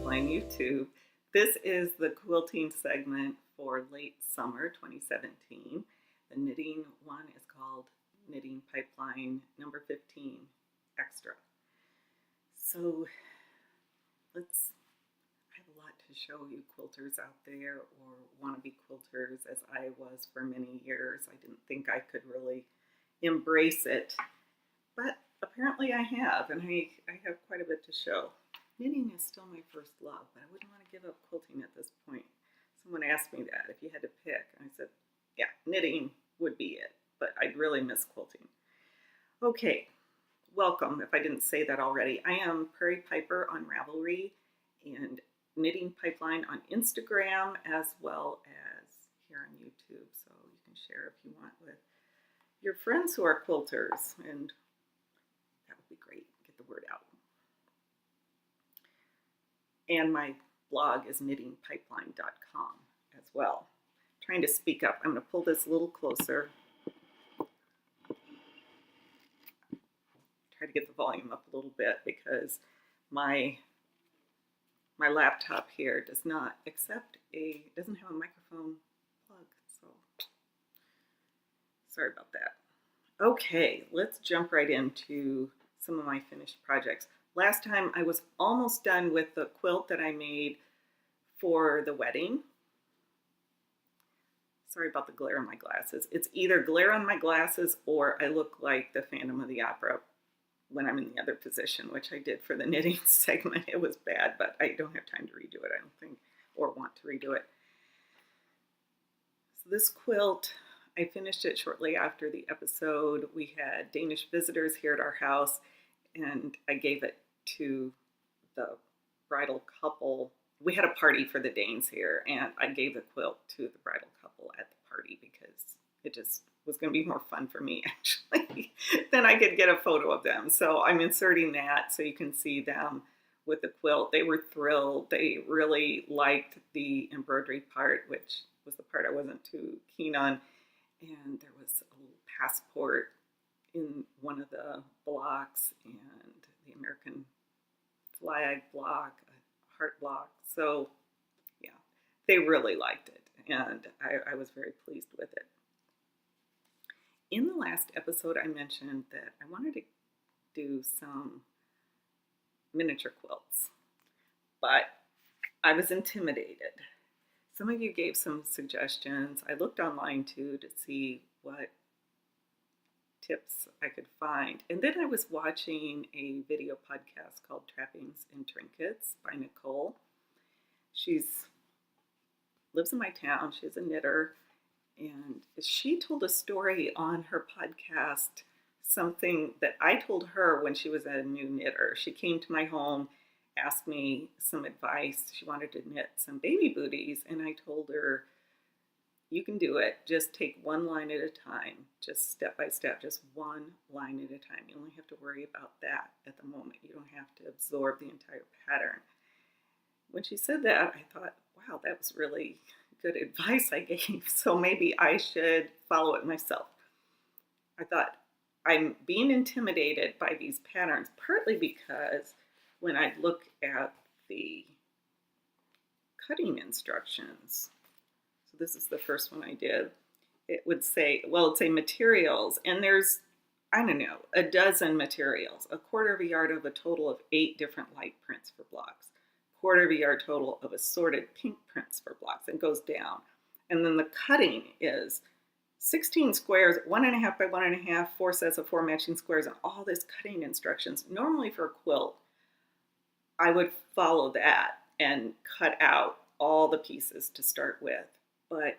Pipeline YouTube. This is the quilting segment for late summer 2017. The knitting one is called Knitting Pipeline number 15 Extra. So I have a lot to show you quilters out there or wannabe quilters, as I was for many years. I didn't think I could really embrace it, but apparently I have, and I have quite a bit to show. Knitting is still my first love, but I wouldn't want to give up quilting at this point. Someone asked me that, if you had to pick, and I said, yeah, knitting would be it, but I'd really miss quilting. Okay, welcome, if I didn't say that already. I am Prairie Piper on Ravelry and Knitting Pipeline on Instagram, as well as here on YouTube, so you can share if you want with your friends who are quilters, and that would be great, get the word out. And my blog is knittingpipeline.com as well. I'm trying to speak up. I'm going to pull this a little closer. Try to get the volume up a little bit because my laptop here doesn't have a microphone plug, so sorry about that. Okay, let's jump right into some of my finished projects. Last time I was almost done with the quilt that I made for the wedding. Sorry about the glare on my glasses. It's either glare on my glasses or I look like the Phantom of the Opera when I'm in the other position, which I did for the knitting segment. It was bad, but I don't have time to redo it, I don't think, or want to redo it. So this quilt, I finished it shortly after the episode. We had Danish visitors here at our house, and I gave it to the bridal couple. We had a party for the Danes here, and I gave the quilt to the bridal couple at the party because it just was going to be more fun for me, actually. Then I could get a photo of them. So I'm inserting that so you can see them with the quilt. They were thrilled. They really liked the embroidery part, which was the part I wasn't too keen on. And there was a little passport in one of the blocks and the American flag block, a heart block. So yeah, they really liked it, and I was very pleased with it. In the last episode, I mentioned that I wanted to do some miniature quilts, but I was intimidated. Some of you gave some suggestions. I looked online too to see what tips I could find. And then I was watching a video podcast called Trappings and Trinkets by Nicole. She lives in my town. She's a knitter. And she told a story on her podcast, something that I told her when she was a new knitter. She came to my home, asked me some advice. She wanted to knit some baby booties. And I told her, you can do it. Just take one line at a time, just step by step, just one line at a time. You only have to worry about that at the moment. You don't have to absorb the entire pattern. When she said that, I thought, wow, that was really good advice I gave. So maybe I should follow it myself. I thought, I'm being intimidated by these patterns, partly because when I look at the cutting instructions, this is the first one I did, it would say, well, it'd say materials, and there's, I don't know, a dozen materials, 1/4 of a yard of a total of 8 different light prints for blocks, 1/4 of a yard total of assorted pink prints for blocks, and goes down. And then the cutting is 16 squares, 1.5 by 1.5, 4 sets of 4 matching squares, and all this cutting instructions. Normally for a quilt, I would follow that and cut out all the pieces to start with. But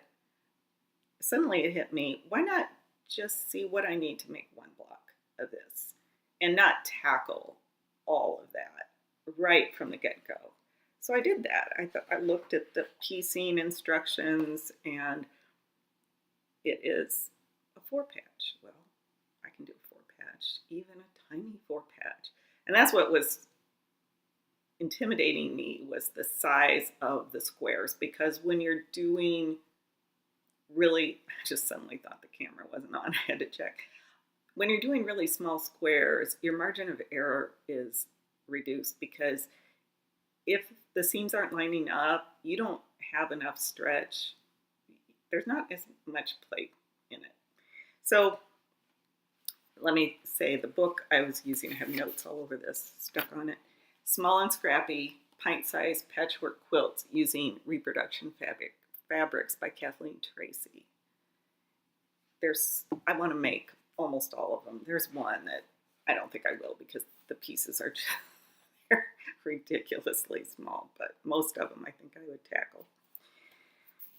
suddenly it hit me, why not just see what I need to make one block of this and not tackle all of that right from the get-go? So I did that. I looked at the piecing instructions, and it is a 4-patch. Well, I can do a 4-patch, even a tiny 4-patch. And that's what was intimidating me, was the size of the squares, because when you're doing really, I just suddenly thought the camera wasn't on, I had to check. When you're doing really small squares, your margin of error is reduced because if the seams aren't lining up, you don't have enough stretch. There's not as much play in it. So let me say the book I was using, I have notes all over this stuck on it. Small and Scrappy, Pint-Sized Patchwork Quilts Using Reproduction Fabrics by Kathleen Tracy. I want to make almost all of them. There's one that I don't think I will because the pieces are just they're ridiculously small, but most of them I think I would tackle.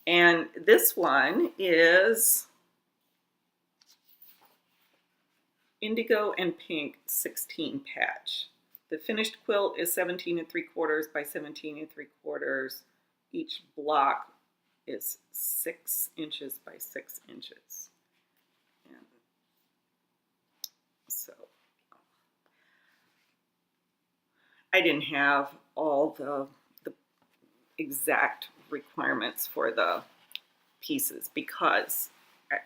And this one is Indigo and Pink 16 patch. The finished quilt is 17 3/4 by 17 3/4. Each block is 6 inches by 6 inches. And so I didn't have all the exact requirements for the pieces because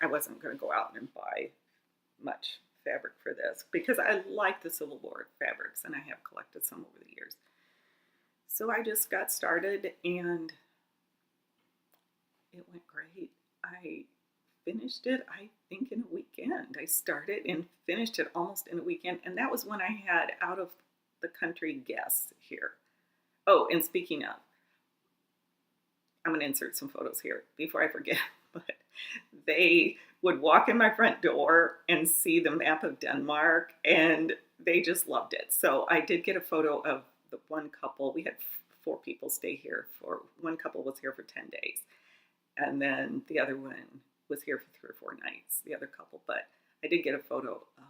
I wasn't going to go out and buy much fabric for this because I like the Civil War fabrics and I have collected some over the years. So I just got started and it went great. I finished it, I think, in a weekend. I started and finished it almost in a weekend, and that was when I had out of the country guests here. Oh, and speaking of, I'm going to insert some photos here before I forget, but they would walk in my front door and see the map of Denmark, and they just loved it. So I did get a photo of the one couple. We had 4 people stay here. One couple was here for 10 days, and then the other one was here for 3 or 4 nights, the other couple. But I did get a photo of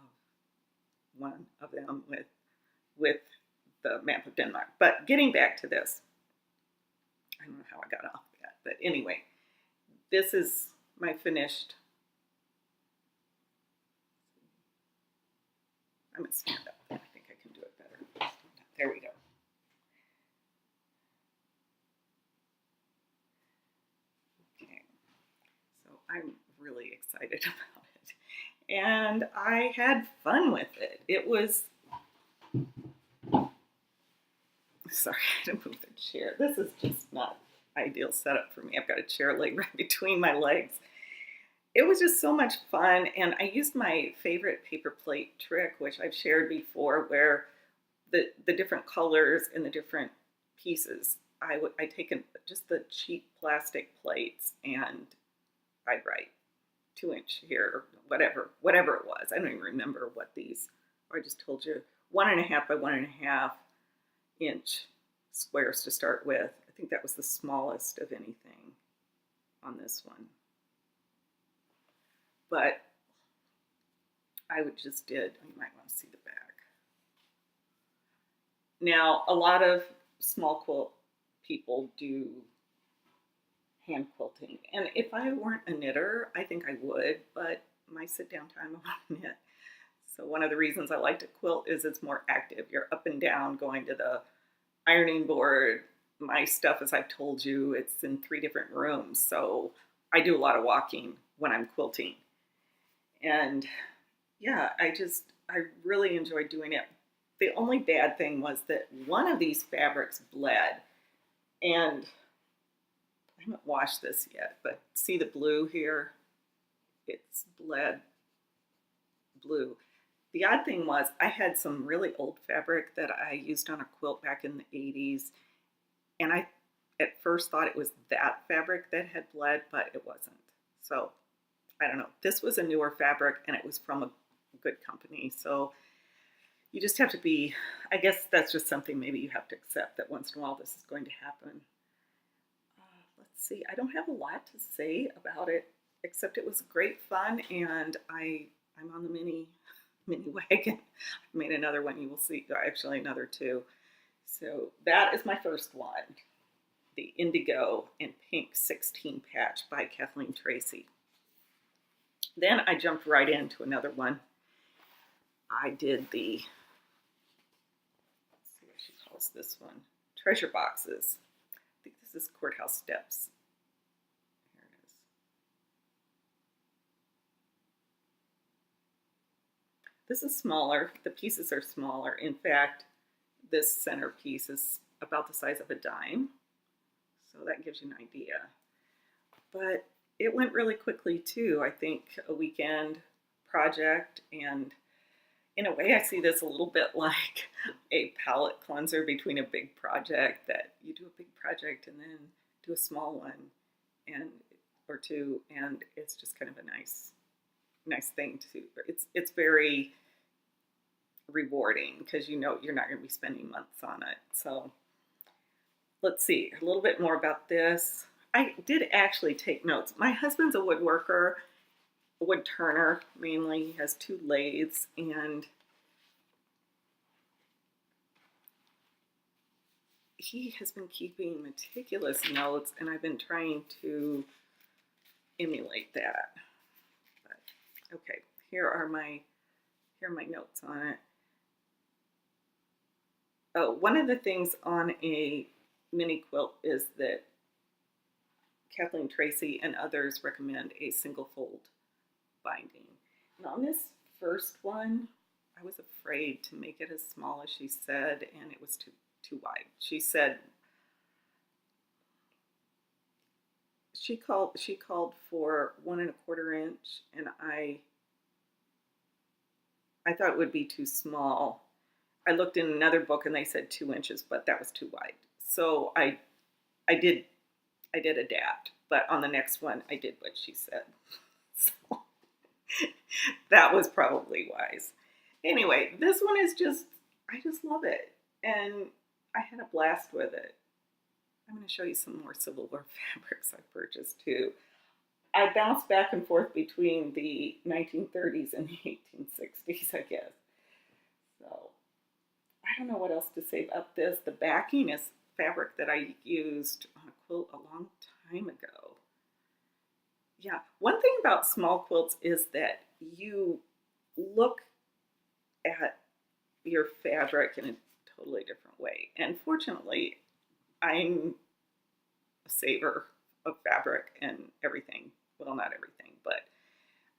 one of them with the map of Denmark. But getting back to this, I don't know how I got off that, but anyway, this is my finished. I'm going to stand up. I think I can do it better. There we go. Okay. So I'm really excited about it. And I had fun with it. It was... Sorry, I had to move the chair. This is just not ideal setup for me. I've got a chair leg right between my legs. It was just so much fun, and I used my favorite paper plate trick, which I've shared before, where the different colors and the different pieces, I take just the cheap plastic plates and I'd write 2-inch here, or whatever it was. I don't even remember what these, I just told you 1.5 by 1.5 inch squares to start with. I think that was the smallest of anything on this one. But I just did, you might want to see the back. Now, a lot of small quilt people do hand quilting. And if I weren't a knitter, I think I would, but my sit down time, I want to knit. So one of the reasons I like to quilt is it's more active. You're up and down going to the ironing board. My stuff, as I've told you, it's in 3 different rooms. So I do a lot of walking when I'm quilting. And yeah, I really enjoyed doing it. The only bad thing was that one of these fabrics bled. And I haven't washed this yet, but see the blue here? It's bled blue. The odd thing was I had some really old fabric that I used on a quilt back in the 80s, and I at first thought it was that fabric that had bled, but it wasn't. So I don't know. This was a newer fabric, and it was from a good company. So you just have to be, I guess that's just something maybe you have to accept that once in a while this is going to happen. Let's see. I don't have a lot to say about it, except it was great fun, and I'm on the mini wagon. I've made another one. You will see, actually another 2. So that is my first one, the Indigo and Pink 16 patch by Kathleen Tracy. Then I jumped right into another one. I did the, let's see what she calls this one, treasure boxes. I think this is Courthouse Steps. Here it is. This is smaller. The pieces are smaller. In fact, this center piece is about the size of a dime. So that gives you an idea. But it went really quickly too. I think a weekend project, and in a way I see this a little bit like a palette cleanser between a big project, that you do a big project and then do a small one and or two, and it's just kind of a nice thing to. It's very rewarding because you know you're not going to be spending months on it. So let's see a little bit more about this. I did actually take notes. My husband's a woodworker, a wood turner mainly. He has 2 lathes, and he has been keeping meticulous notes, and I've been trying to emulate that. But, okay, here are my notes on it. Oh, one of the things on a mini quilt is that Kathleen Tracy and others recommend a single fold binding. And on this first one, I was afraid to make it as small as she said, and it was too wide. She said she called for 1¼ inch, and I thought it would be too small. I looked in another book and they said 2 inches, but that was too wide. So I did adapt, but on the next one I did what she said. So that was probably wise. Anyway, this one is I just love it, and I had a blast with it. I'm going to show you some more Civil War fabrics I purchased too. I bounced back and forth between the 1930s and the 1860s, I guess. So I don't know what else to say about this. The backing is fabric that I used on a quilt a long time ago. Yeah, one thing about small quilts is that you look at your fabric in a totally different way. And fortunately, I'm a saver of fabric and everything. Well, not everything, but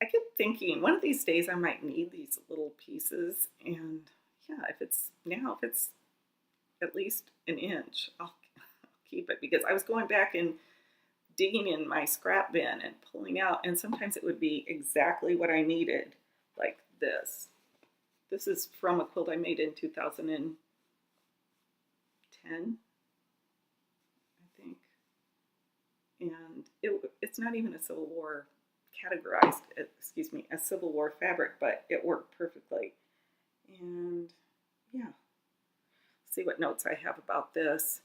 I kept thinking one of these days I might need these little pieces. And yeah, if it's at least an inch, I'll keep it, because I was going back and digging in my scrap bin and pulling out, and sometimes it would be exactly what I needed, like this. This is from a quilt I made in 2010, I think. And it's not even a Civil War categorized, excuse me, a Civil War fabric, but it worked perfectly. And yeah, see what notes I have about this.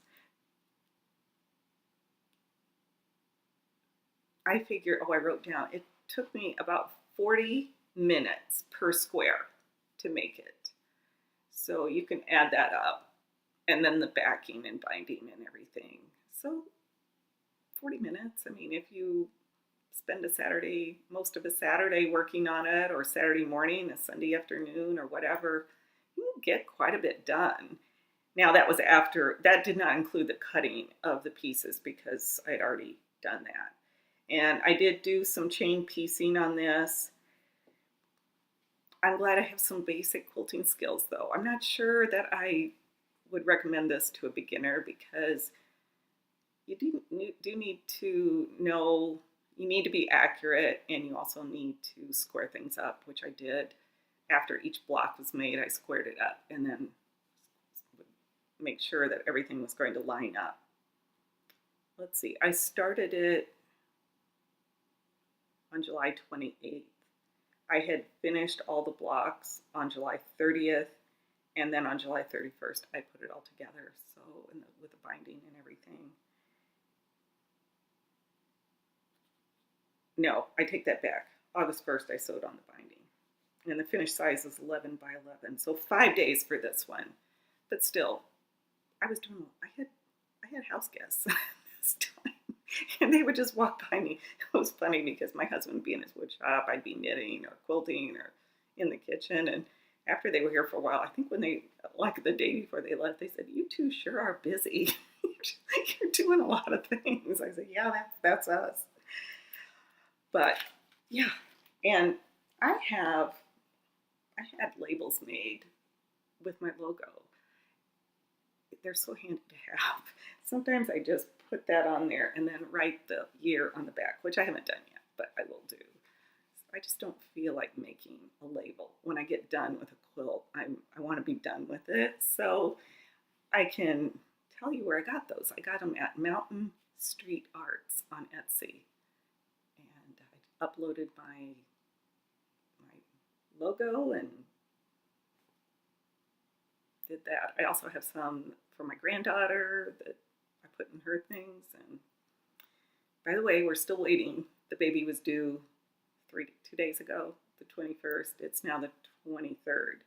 I figure, I wrote down, it took me about 40 minutes per square to make it. So you can add that up. And then the backing and binding and everything. So 40 minutes. I mean, if you spend most of a Saturday working on it, or Saturday morning, a Sunday afternoon, or whatever, you will get quite a bit done. Now that did not include the cutting of the pieces, because I'd already done that. And I did do some chain piecing on this. I'm glad I have some basic quilting skills, though. I'm not sure that I would recommend this to a beginner, because you do need to know, you need to be accurate, and you also need to square things up, which I did. After each block was made, I squared it up and then make sure that everything was going to line up. Let's see, I started it on July 28th. I had finished all the blocks on July 30th, and then on July 31st, I put it all together, so with the binding and everything. No, I take that back. August 1st, I sewed on the binding. And the finished size is 11 by 11, so 5 days for this one. But still, I had house guests this time, and they would just walk by me. It was funny because my husband would be in his wood shop, I'd be knitting or quilting or in the kitchen, and after they were here for a while, I think when like the day before they left, they said, "You two sure are busy. You're doing a lot of things." I said, "Yeah, that's us." But yeah, and I had labels made with my logo. they're so handy to have. Sometimes I just put that on there and then write the year on the back, which I haven't done yet, but I will do. I just don't feel like making a label. When I get done with a quilt, I want to be done with it. So I can tell you where I got those. I got them at Mountain Street Arts on Etsy. And I uploaded my logo and did that. I also have some for my granddaughter that I put in her things. And by the way, we're still waiting. The baby was due 2 days ago, the 21st. It's now the 23rd.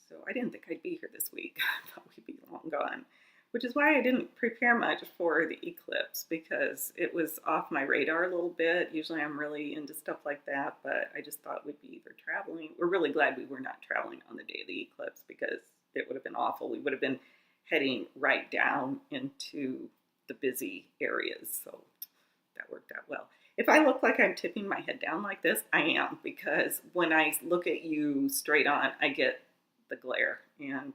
So I didn't think I'd be here this week. I thought we'd be long gone, which is why I didn't prepare much for the eclipse, because it was off my radar a little bit. Usually I'm really into stuff like that, but I just thought we'd be either traveling. We're really glad we were not traveling on the day of the eclipse, because it would have been awful. We would have been heading right down into the busy areas. So that worked out well. If I look like I'm tipping my head down like this, I am, because when I look at you straight on, I get the glare. And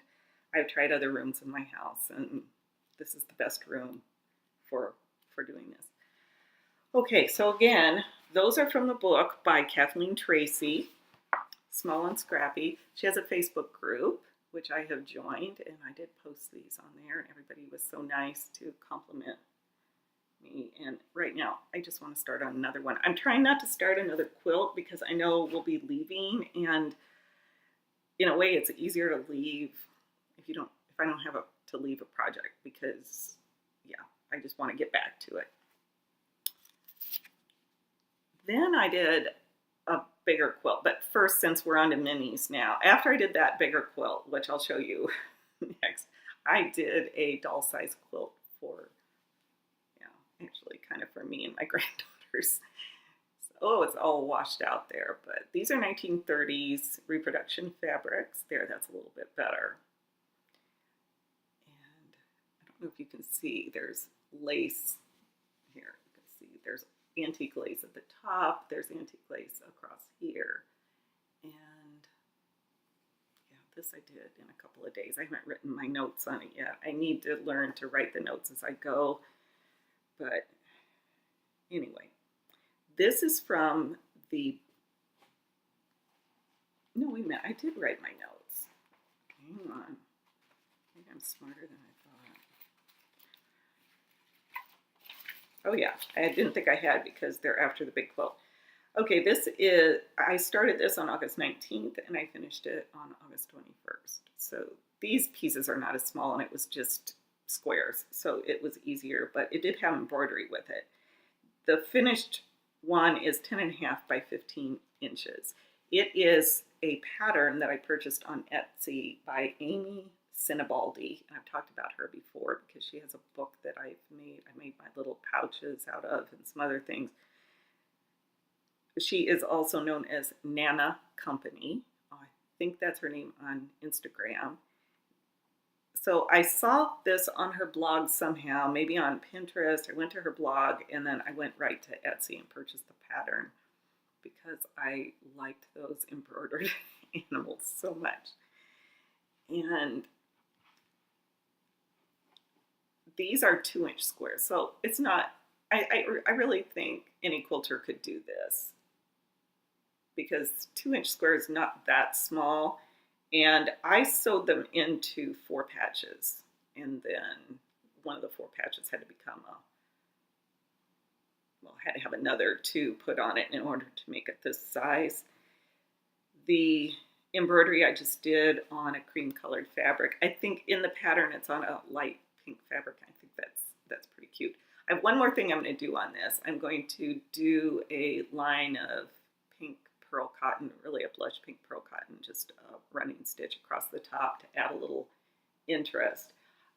I've tried other rooms in my house, and this is the best room for doing this. Okay, so again, those are from the book by Kathleen Tracy, Small and Scrappy. She has a Facebook group, which I have joined, and I did post these on there, and everybody was so nice to compliment me. And right now, I just want to start on another one. I'm trying not to start another quilt because I know we'll be leaving, and in a way, it's easier to leave if I don't have to leave a project, because yeah, I just want to get back to it. Then I did a bigger quilt, but first, since we're on to minis now, after I did that bigger quilt, which I'll show you next, I did a doll size quilt for, actually kind of for me and my granddaughters. Oh, it's all washed out there, but these are 1930s reproduction fabrics. There, that's a little bit better. And I don't know if you can see, there's lace here. You can see there's antique lace at the top. There's antique lace across here. And yeah, this I did in a couple of days. I haven't written my notes on it yet. I need to learn to write the notes as I go. But anyway. This is from no, wait a minute, I did write my notes. Hang on. I think I'm smarter than I thought. Oh yeah, I didn't think I had, because they're after the big quilt. Okay, I started this on August 19th and I finished it on August 21st. So these pieces are not as small, and it was just squares, so it was easier, but it did have embroidery with it. The finished one is 10.5 by 15 inches. It is a pattern that I purchased on Etsy by Amy Sinibaldi. And I've talked about her before because she has a book that I've made. I made my little pouches out of, and some other things. She is also known as Nana Company. I think that's her name on Instagram. So I saw this on her blog somehow, maybe on Pinterest. I went to her blog, and then I went right to Etsy and purchased the pattern because I liked those embroidered animals so much. And these are 2-inch squares. So it's not, I really think any quilter could do this, because 2-inch square is not that small. And I sewed them into 4 patches, and then one of the 4 patches had to become had to have another 2 put on it in order to make it this size. The embroidery I just did on a cream colored fabric. I think in the pattern it's on a light pink fabric. I think that's pretty cute. I have one more thing I'm going to do on this. I'm going to do a line of pink pearl cotton, really a blush pink pearl cotton, just a running stitch across the top to add a little interest.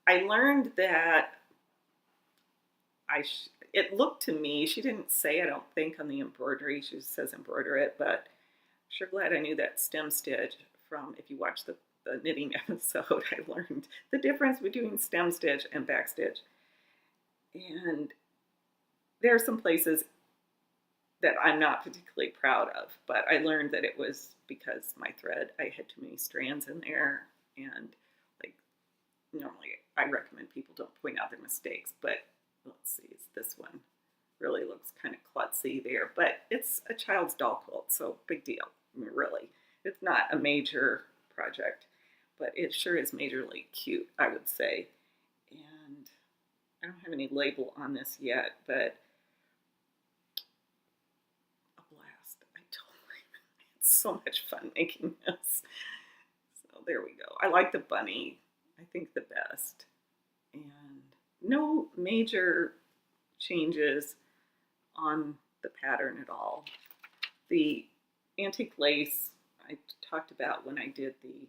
I learned that it looked to me, she didn't say, I don't think, on the embroidery, she just says embroider it, but I'm sure glad I knew that stem stitch from, if you watch the knitting episode, I learned the difference between stem stitch and back stitch. And there are some places that I'm not particularly proud of, but I learned that it was because my thread, I had too many strands in there, and like normally I recommend people don't point out their mistakes, but let's see, this one really looks kind of klutzy there, but it's a child's doll quilt, so big deal. I mean, really. It's not a major project, but it sure is majorly cute, I would say. And I don't have any label on this yet, but a blast. I totally had so much fun making this. So there we go. I like the bunny, I think, the best. And no major changes on the pattern at all. The antique lace I talked about when I did the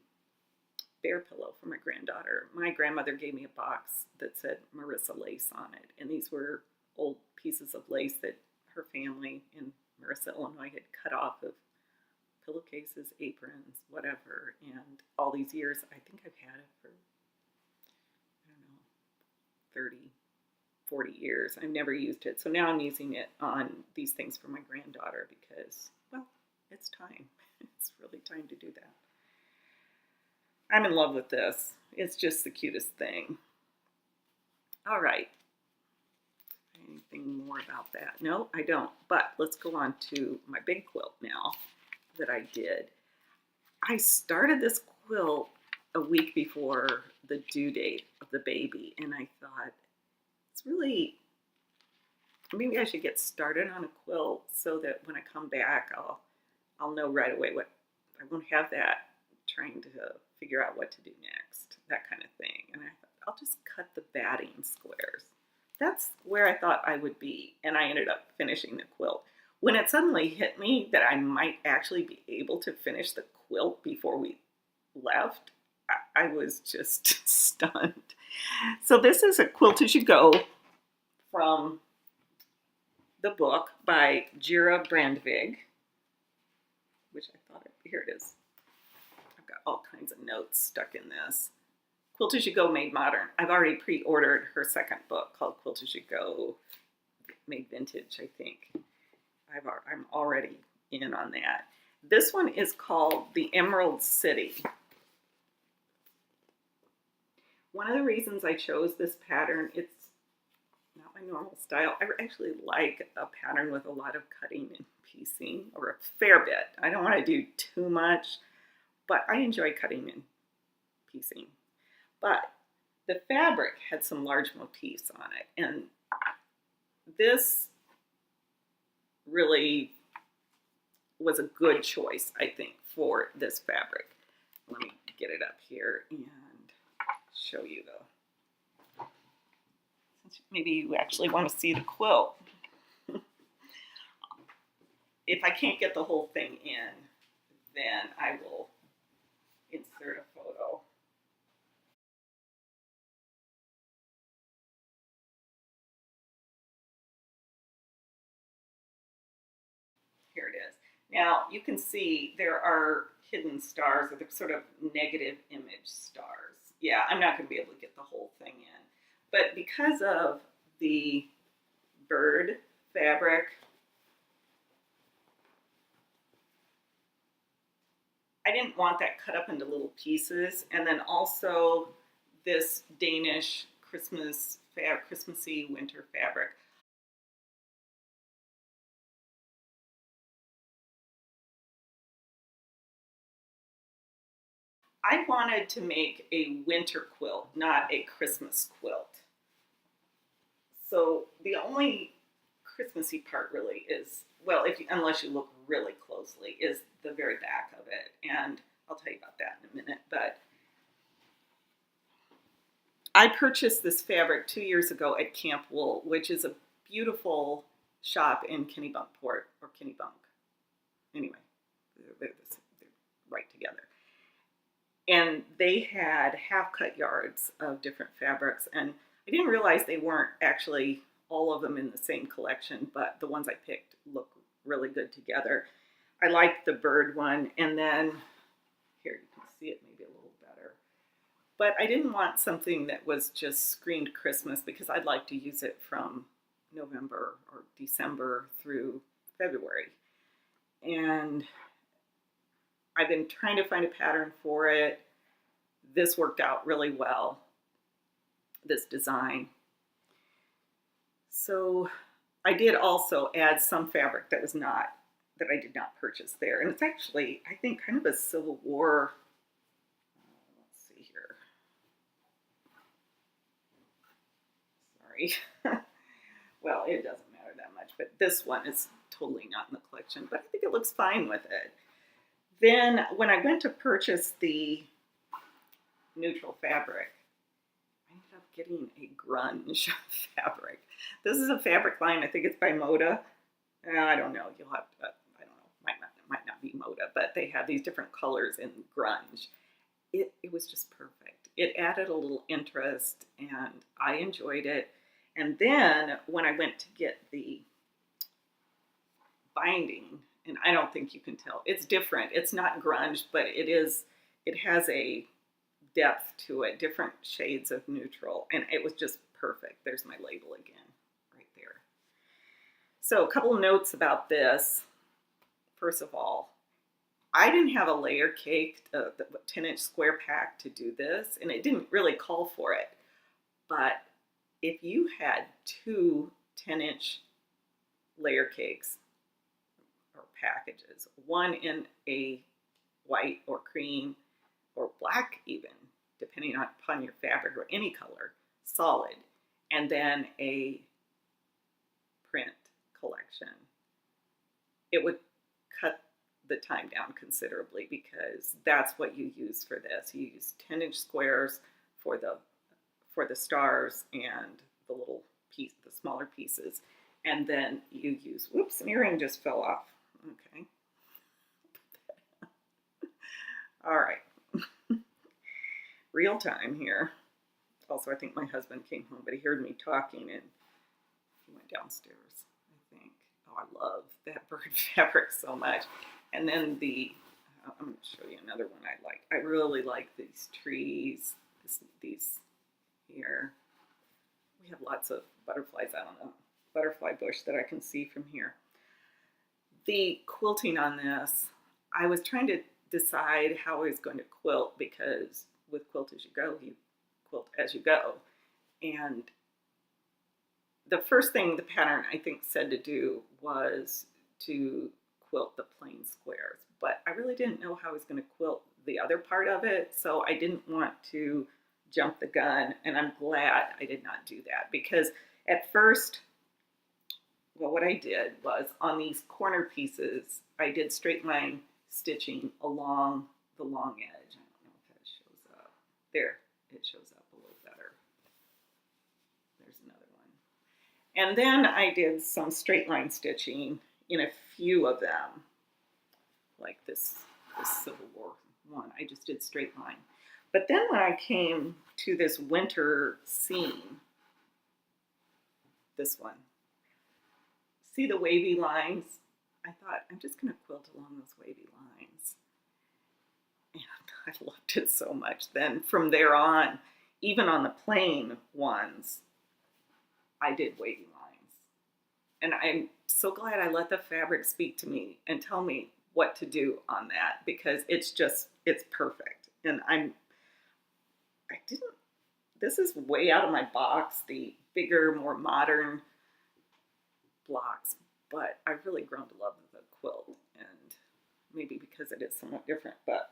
bear pillow for my granddaughter. My grandmother gave me a box that said Marissa lace on it, and these were old pieces of lace that her family in Marissa, Illinois had cut off of pillowcases, aprons, whatever, and all these years, I think I've had it for, I don't know, 30, 40 years. I've never used it. So now I'm using it on these things for my granddaughter because, well, it's time. It's really time to do that. I'm in love with this. It's just the cutest thing. All right. Anything more about that? No, I don't. But let's go on to my big quilt now that I did. I started this quilt a week before the due date of the baby, and I thought, it's really, maybe I should get started on a quilt so that when I come back, I'll know right away what, I won't have that trying to figure out what to do next, that kind of thing. And I thought, I'll just cut the batting squares. That's where I thought I would be, and I ended up finishing the quilt. When it suddenly hit me that I might actually be able to finish the quilt before we left, I was just stunned. So this is a Quilt As You Go from the book by Jira Brandvig, which I thought, here it is. I've got all kinds of notes stuck in this. Quilt As You Go Made Modern. I've already pre-ordered her second book called Quilt As You Go Made Vintage, I think. I'm already in on that. This one is called The Emerald City. One of the reasons I chose this pattern, it's not my normal style. I actually like a pattern with a lot of cutting and piecing, or a fair bit. I don't want to do too much, but I enjoy cutting and piecing. But the fabric had some large motifs on it, and this really was a good choice, I think, for this fabric. Let me get it up here and show you though. Maybe you actually want to see the quilt. If I can't get the whole thing in, then I will insert a photo. Here it is. Now you can see there are hidden stars, or the sort of negative image stars. Yeah, I'm not going to be able to get the whole thing in. But because of the bird fabric, I didn't want that cut up into little pieces. And then also this Danish Christmassy winter fabric. I wanted to make a winter quilt, not a Christmas quilt. So the only Christmassy part really is, well, unless you look really closely, is the very back of it. And I'll tell you about that in a minute. But I purchased this fabric 2 years ago at Camp Wool, which is a beautiful shop in Kennebunkport, or Kennebunk. Anyway, they're right together. And they had half-cut yards of different fabrics, and I didn't realize they weren't actually all of them in the same collection, but the ones I picked look really good together. I liked the bird one, and then here you can see it maybe a little better. But I didn't want something that was just screamed Christmas, because I'd like to use it from November or December through February. And I've been trying to find a pattern for it. This worked out really well. this design. So I did also add some fabric that I did not purchase there. And it's actually, I think, kind of a Civil War, let's see here. Sorry. Well, it doesn't matter that much, but this one is totally not in the collection, but I think it looks fine with it. Then when I went to purchase the neutral fabric, I ended up getting a grunge fabric. This is a fabric line, I think it's by Moda. I don't know, you'll have to, I don't know, might not be Moda, but they have these different colors in grunge. It was just perfect. It added a little interest and I enjoyed it. And then when I went to get the binding, and I don't think you can tell, it's different. It's not grunge, but it has a depth to it, different shades of neutral, and it was just perfect. There's my label again, right there. So a couple of notes about this. First of all, I didn't have a layer cake, the 10-inch square pack to do this, and it didn't really call for it. But if you had two 10-inch layer cakes or packages, one in a white or cream or black even, depending upon your fabric or any color, solid, and then a print collection, it would cut the time down considerably because that's what you use for this. You use 10-inch squares for the stars and the little piece, the smaller pieces, and then you use, whoops, an earring just fell off. Okay. All right. Real time here. Also, I think my husband came home, but he heard me talking and he went downstairs, I think. Oh, I love that bird fabric so much. And then I'm going to show you another one I like. I really like these trees, these here. We have lots of butterflies out on the butterfly bush that I can see from here. The quilting on this, I was trying to decide how I was going to quilt because with Quilt As You Go, you quilt as you go. And the first thing the pattern I think said to do was to quilt the plain squares. But I really didn't know how I was going to quilt the other part of it, so I didn't want to jump the gun, and I'm glad I did not do that because at first, well, what I did was on these corner pieces, I did straight line stitching along the long edge. I don't know if that shows up. There, it shows up a little better. There's another one. And then I did some straight line stitching in a few of them, like this Civil War one. I just did straight line. But then when I came to this winter scene, this one, see the wavy lines? I thought, I'm just going to quilt along those wavy lines. And I loved it so much. Then from there on, even on the plain ones, I did wavy lines. And I'm so glad I let the fabric speak to me and tell me what to do on that because it's perfect. And this is way out of my box, the bigger, more modern blocks, but I've really grown to love the quilt, and maybe because it is somewhat different, but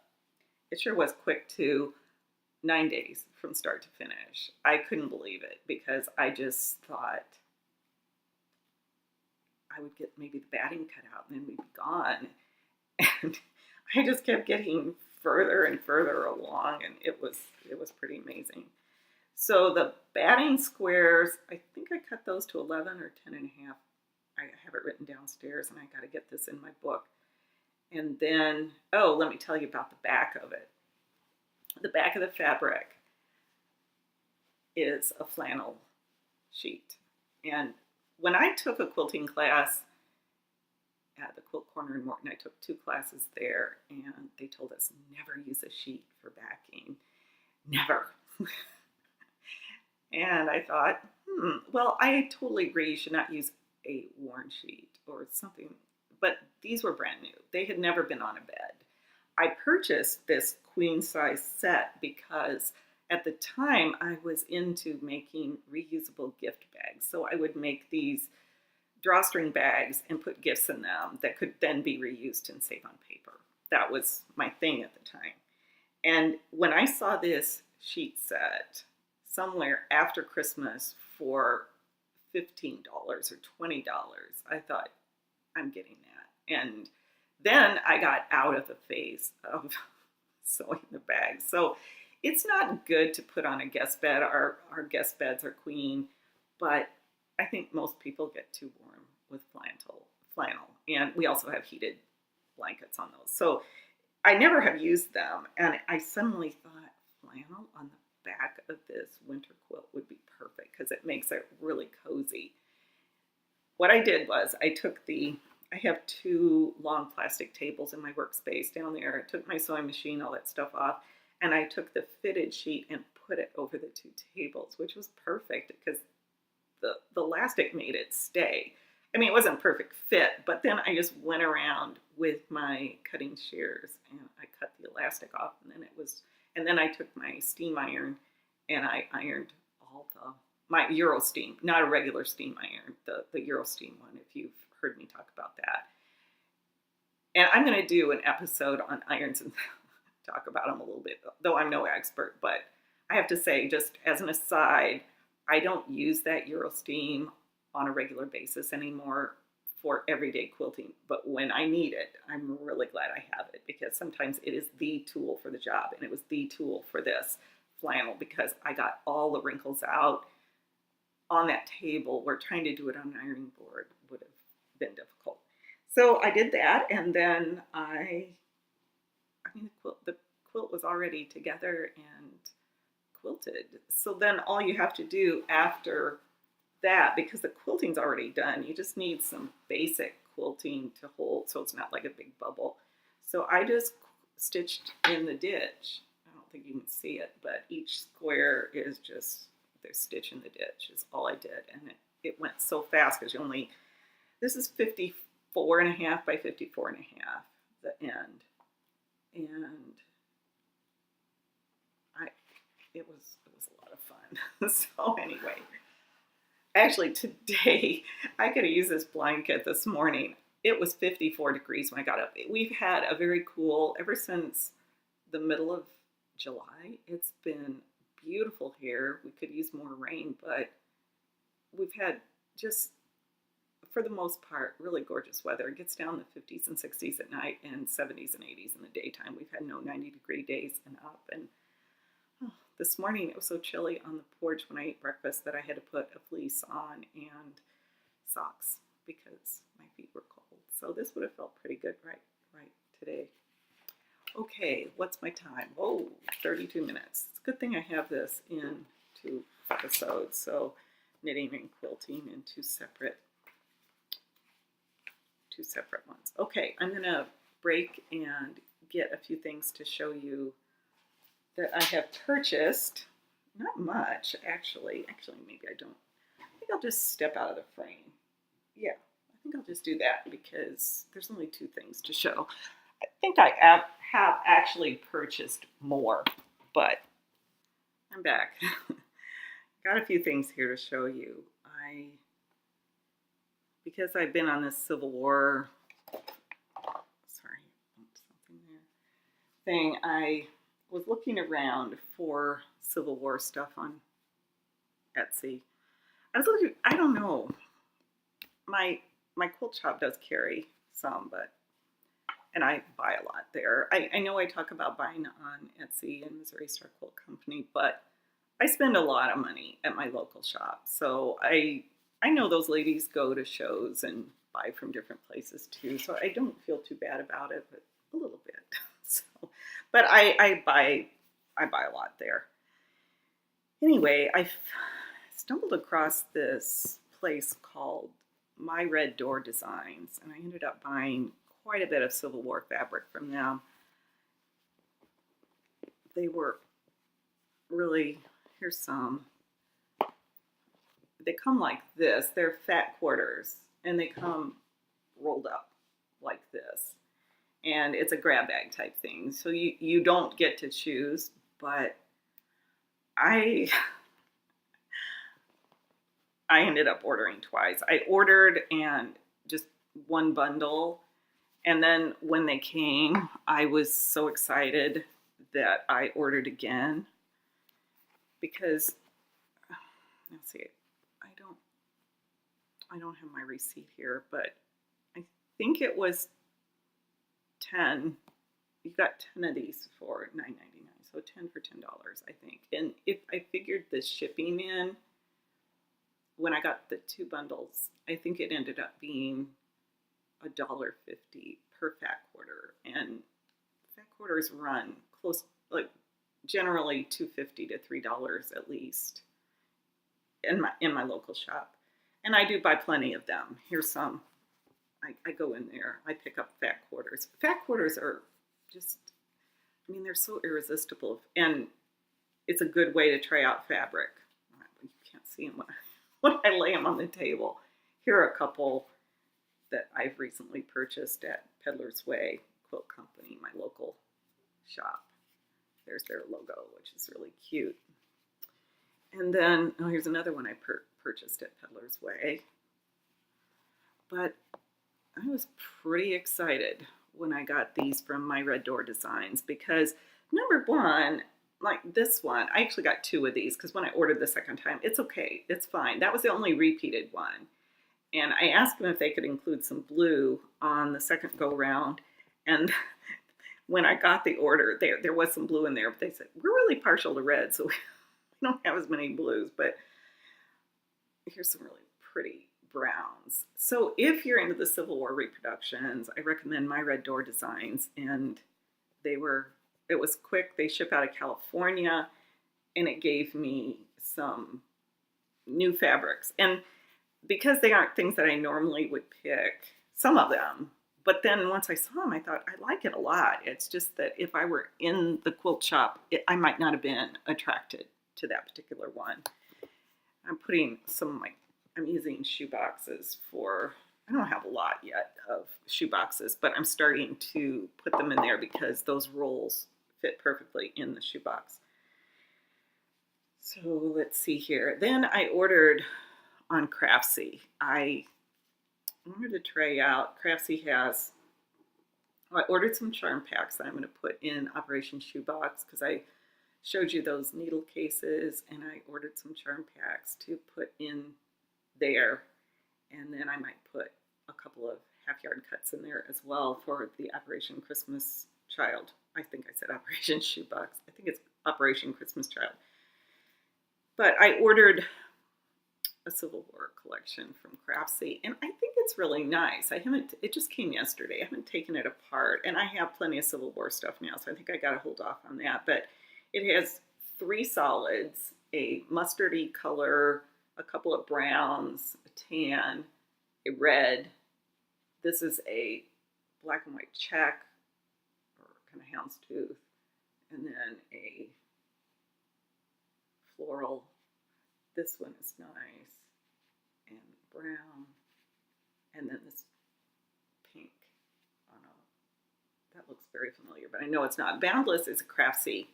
it sure was quick too. 9 days from start to finish. I couldn't believe it because I just thought I would get maybe the batting cut out and then we'd be gone. And I just kept getting further and further along, and it was pretty amazing. So the batting squares, I think I cut those to 11 or 10 and a half. I have it written downstairs, and I got to get this in my book. And then, let me tell you about the back of it. The back of the fabric is a flannel sheet. And when I took a quilting class at the Quilt Corner in Morton, I took 2 classes there, and they told us never use a sheet for backing. Never. And I thought, well, I totally agree you should not use a worn sheet or something, but these were brand new. They had never been on a bed. I purchased this queen size set because at the time, I was into making reusable gift bags. So I would make these drawstring bags and put gifts in them that could then be reused and save on paper. That was my thing at the time. And when I saw this sheet set somewhere after Christmas for $15 or $20, I thought, I'm getting that. And then I got out of the phase of sewing the bags. So it's not good to put on a guest bed. Our guest beds are queen, but I think most people get too warm with flannel. And we also have heated blankets on those. So I never have used them. And I suddenly thought flannel on the back of this winter quilt would be perfect because it makes it really cozy. What I did was I have two long plastic tables in my workspace down there. I took my sewing machine, all that stuff off, and I took the fitted sheet and put it over the two tables, which was perfect because the elastic made it stay. I mean, it wasn't a perfect fit, but then I just went around with my cutting shears and I cut the elastic off, and then I took my steam iron and I ironed my Eurosteam, not a regular steam iron, the Eurosteam one, if you've heard me talk about that. And I'm going to do an episode on irons and talk about them a little bit, though I'm no expert, but I have to say, just as an aside, I don't use that Eurosteam on a regular basis anymore for everyday quilting, but when I need it, I'm really glad I have it because sometimes it is the tool for the job, and it was the tool for this flannel because I got all the wrinkles out on that table where trying to do it on an ironing board would have been difficult. So I did that, and then the quilt was already together and quilted. So then all you have to do after that, because the quilting's already done, you just need some basic quilting to hold so it's not like a big bubble. So I just stitched in the ditch. I don't think you can see it, but each square is just the stitch in the ditch is all I did. And it went so fast because this is 54.5 by 54.5, the end. And it was a lot of fun. So anyway, actually today, I could have used this blanket this morning. It was 54 degrees when I got up. We've had a very cool, ever since the middle of July, it's been beautiful here. We could use more rain, but we've had just, for the most part, really gorgeous weather. It gets down the 50s and 60s at night and 70s and 80s in the daytime. We've had no 90-degree days and up. And this morning it was so chilly on the porch when I ate breakfast that I had to put a fleece on and socks because my feet were cold. So this would have felt pretty good right today. Okay, what's my time? 32 minutes. It's a good thing I have this in 2 episodes. So knitting and quilting in two separate ones. Okay, I'm gonna break and get a few things to show you that I have purchased. Not much, actually. Maybe I don't. I think I'll just step out of the frame. Yeah, I think I'll just do that because there's only 2 things to show. I think I have actually purchased more, but I'm back. Got a few things here to show you. Because I've been on this Civil War, thing, I was looking around for Civil War stuff on Etsy. I don't know, my quilt shop does carry some, and I buy a lot there. I know I talk about buying on Etsy and Missouri Star Quilt Company, but I spend a lot of money at my local shop. So I know those ladies go to shows and buy from different places too. So I don't feel too bad about it, but a little bit. But I buy a lot there. Anyway, I stumbled across this place called My Red Door Designs, and I ended up buying quite a bit of Civil War fabric from them. They were really, here's some. They come like this. They're fat quarters, and they come rolled up like this. And it's a grab bag type thing. So you don't get to choose, but I I ended up ordering twice. I ordered and just one bundle, and then when they came, I was so excited that I ordered again because let's see, I don't I don't have my receipt here, but I think it was 10. You got 10 of these for $9.99, so 10 for $10, I think. And if I figured the shipping in when I got the two bundles, I think it ended up being $1.50 per fat quarter, and fat quarters run close, like generally $2.50 to $3 at least in my local shop, and I do buy plenty of them. Here's some. I go in there. I pick up fat quarters. Fat quarters are just, I mean, they're so irresistible, and it's a good way to try out fabric. You can't see them when I lay them on the table. Here are a couple that I've recently purchased at Peddler's Way Quilt Company, my local shop. There's their logo, which is really cute. And then, oh, here's another one I purchased at Peddler's Way. But I was pretty excited when I got these from My Red Door Designs because, number one, like this one, I actually got two of these because when I ordered the second time, it's okay, it's fine. That was the only repeated one. And I asked them if they could include some blue on the second go round. And when I got the order, there was some blue in there, but they said, we're really partial to red, so we don't have as many blues, but here's some really pretty browns. So if you're into the Civil War reproductions, I recommend My Red Door Designs. And it was quick. They ship out of California, and it gave me some new fabrics. And because they aren't things that I normally would pick, some of them, but then once I saw them, I thought, I like it a lot. It's just that if I were in the quilt shop, I might not have been attracted to that particular one. I'm using shoe boxes I don't have a lot yet of shoe boxes, but I'm starting to put them in there because those rolls fit perfectly in the shoe box. So let's see here. Then I ordered on Craftsy. I wanted to try out, I ordered some charm packs that I'm going to put in Operation Shoebox because I showed you those needle cases, and I ordered some charm packs to put in there, and then I might put a couple of half yard cuts in there as well for the Operation Christmas Child. I think I said Operation Shoebox. I think it's Operation Christmas Child. But I ordered a Civil War collection from Craftsy, and I think it's really nice. It just came yesterday. I haven't taken it apart, and I have plenty of Civil War stuff now, so I think I got to hold off on that. But it has 3 solids, a mustardy color, a couple of browns, a tan, a red. This is a black and white check, or kind of houndstooth, and then a floral. This one is nice, and brown, and then this pink. Oh no, that looks very familiar, but I know it's not. Boundless is a Craftsy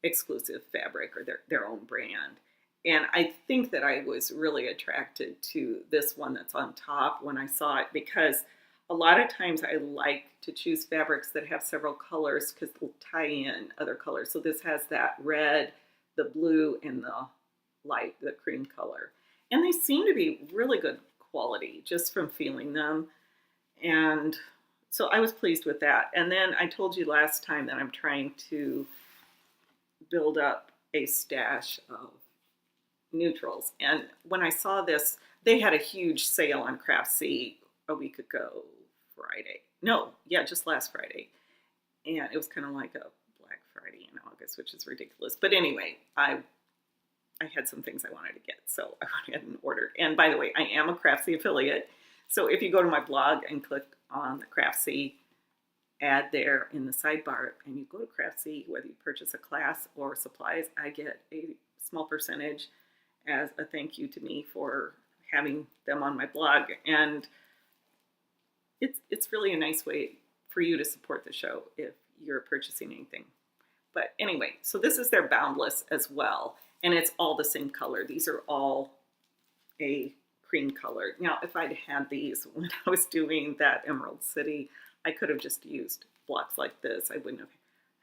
exclusive fabric, or their own brand. And I think that I was really attracted to this one that's on top when I saw it, because a lot of times I like to choose fabrics that have several colors because they'll tie in other colors. So this has that red, the blue, and the cream color. And they seem to be really good quality just from feeling them. And so I was pleased with that. And then I told you last time that I'm trying to build up a stash of neutrals. And when I saw this, they had a huge sale on Craftsy a week ago, just last Friday. And it was kind of like a Black Friday in August, which is ridiculous. But anyway, I had some things I wanted to get, so I went ahead and ordered. And by the way, I am a Craftsy affiliate. So if you go to my blog and click on the Craftsy ad there in the sidebar, and you go to Craftsy, whether you purchase a class or supplies, I get a small percentage as a thank you to me for having them on my blog. And it's really a nice way for you to support the show if you're purchasing anything. But anyway, so this is their Boundless as well. And it's all the same color. These are all a cream color. Now, if I'd had these when I was doing that Emerald City, I could have just used blocks like this. I wouldn't have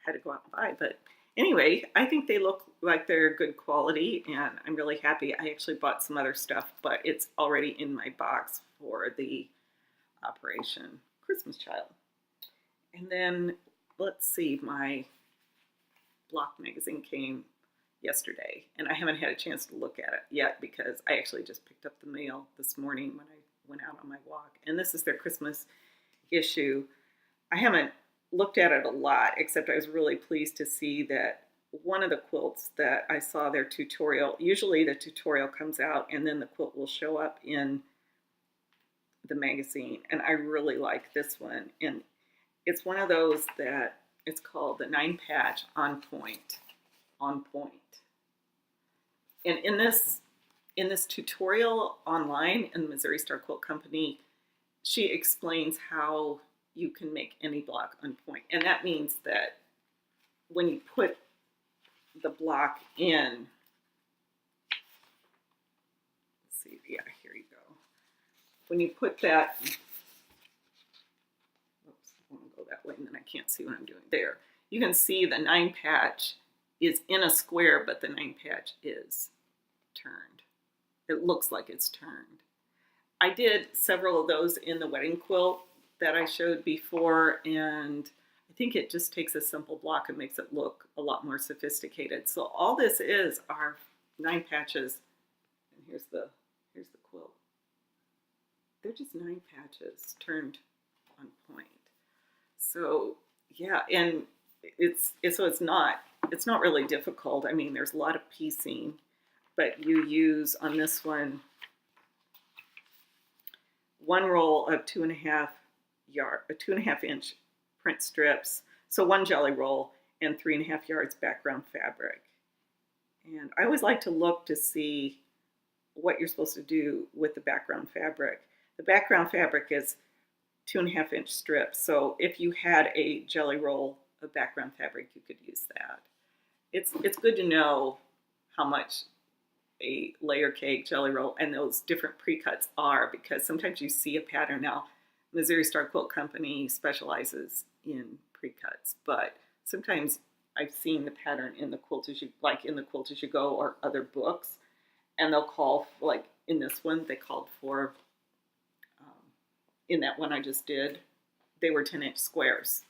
had to go out and buy. But anyway, I think they look like they're good quality, and I'm really happy. I actually bought some other stuff, but it's already in my box for the Operation Christmas Child. And then, let's see, my block magazine came yesterday, and I haven't had a chance to look at it yet because I actually just picked up the mail this morning when I went out on my walk. And this is their Christmas issue. I haven't looked at it a lot, except I was really pleased to see that one of the quilts that I saw their tutorial, usually the tutorial comes out and then the quilt will show up in the magazine, and I really like this one. And it's one of those that it's called the 9-Patch On Point. On Point. And in this tutorial online in the Missouri Star Quilt Company, she explains how you can make any block on point. And that means that when you put the block in, let's see, yeah, here you go. When you put that, oops, I want to go that way and then I can't see what I'm doing. There. You can see the 9-patch is in a square, but the 9-patch is turned. It looks like it's turned. I did several of those in the wedding quilt that I showed before, and I think it just takes a simple block and makes it look a lot more sophisticated. So all this is are 9 patches, and here's the quilt. They're just 9 patches turned on point. So yeah, and it's not really difficult. I mean, there's a lot of piecing, but you use on this one roll of 2.5 inch print strips. So 1 jelly roll and 3.5 yards background fabric. And I always like to look to see what you're supposed to do with the background fabric. The background fabric is 2.5 inch strips. So if you had a jelly roll of background fabric, you could use that. It's good to know how much a layer cake, jelly roll, and those different pre-cuts are, because sometimes you see a pattern. Now, Missouri Star Quilt Company specializes in pre-cuts, but sometimes I've seen the pattern in the Quilt As You, like in the Quilt As You Go or other books, and they'll call, like in this one, they called for, in that one I just did, they were 10-inch squares,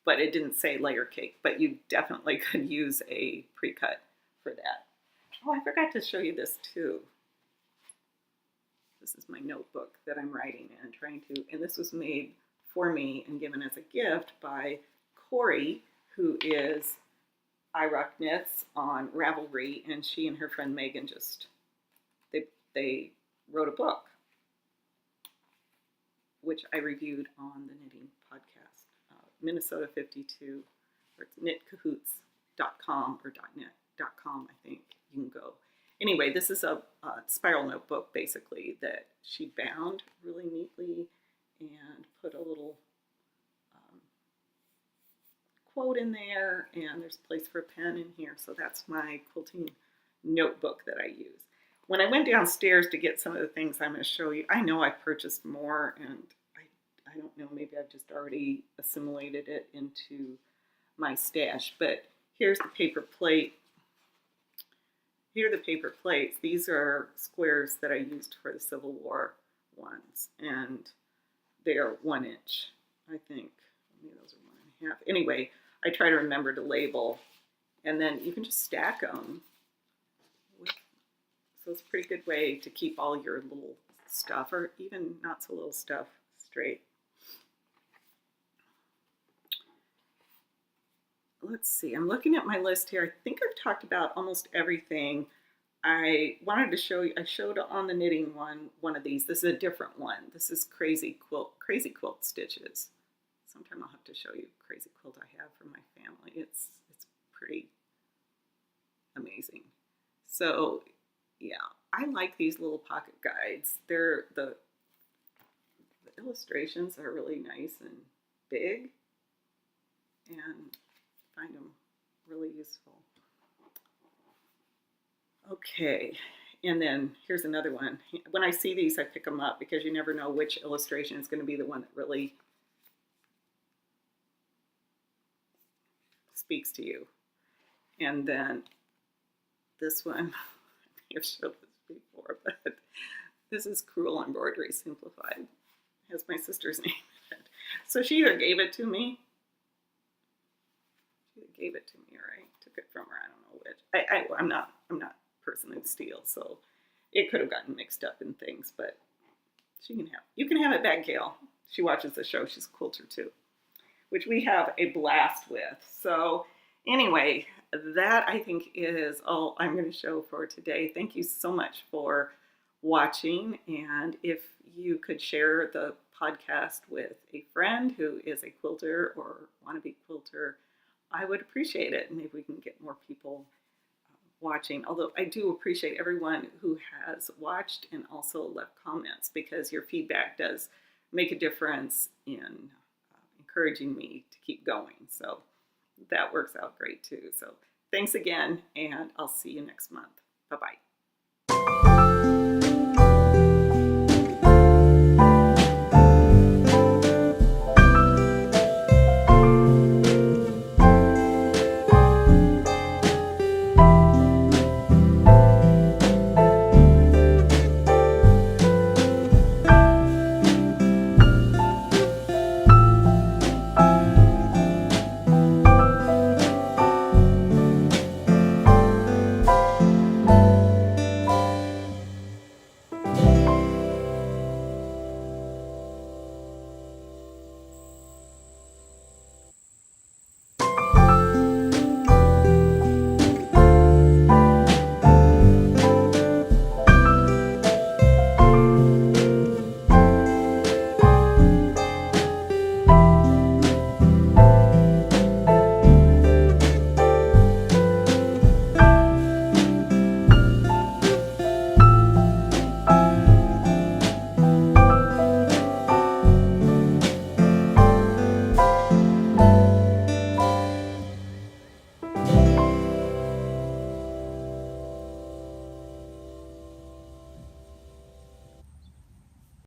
but it didn't say layer cake, but you definitely could use a pre-cut for that. Oh, I forgot to show you this too. This is my notebook that I'm writing in, and this was made for me and given as a gift by Corey, who is iRock Knits on Ravelry, and she and her friend Megan they wrote a book, which I reviewed on the knitting podcast, Minnesota 52, or it's knitcahoots.com or .net.com, I think you can go. Anyway, this is a spiral notebook, basically, that she bound really neatly and put a little quote in there, and there's a place for a pen in here. So that's my quilting notebook that I use. When I went downstairs to get some of the things I'm going to show you, I know I purchased more, and I don't know, maybe I've just already assimilated it into my stash, but here's the paper plate. Here are the paper plates. These are squares that I used for the Civil War ones, and they are 1 inch, I think. Maybe those are 1.5. Anyway, I try to remember to label, and then you can just stack them. So it's a pretty good way to keep all your little stuff, or even not so little stuff, straight. Let's see, I'm looking at my list here. I think I've talked about almost everything. I wanted to show you, I showed on the knitting one of these. This is a different one. This is Crazy Quilt Stitches. Sometime I'll have to show you a crazy quilt I have for my family. It's pretty amazing. So yeah, I like these little pocket guides. The illustrations are really nice and big, and find them really useful. Okay, and then here's another one. When I see these, I pick them up because you never know which illustration is going to be the one that really speaks to you. And then this one, I've showed this before, but this is Cruel Embroidery Simplified. It has my sister's name in it. So she either gave it to me, or I took it from her. I don't know which. I'm not a person who steals, so it could have gotten mixed up in things. But you can have it back, Gail. She watches the show. She's a quilter too, which we have a blast with. So anyway, that I think is all I'm going to show for today. Thank you so much for watching. And if you could share the podcast with a friend who is a quilter or wannabe quilter, I would appreciate it. Maybe we can get more people watching. Although I do appreciate everyone who has watched and also left comments, because your feedback does make a difference in encouraging me to keep going. So that works out great too. So thanks again, and I'll see you next month. Bye-bye.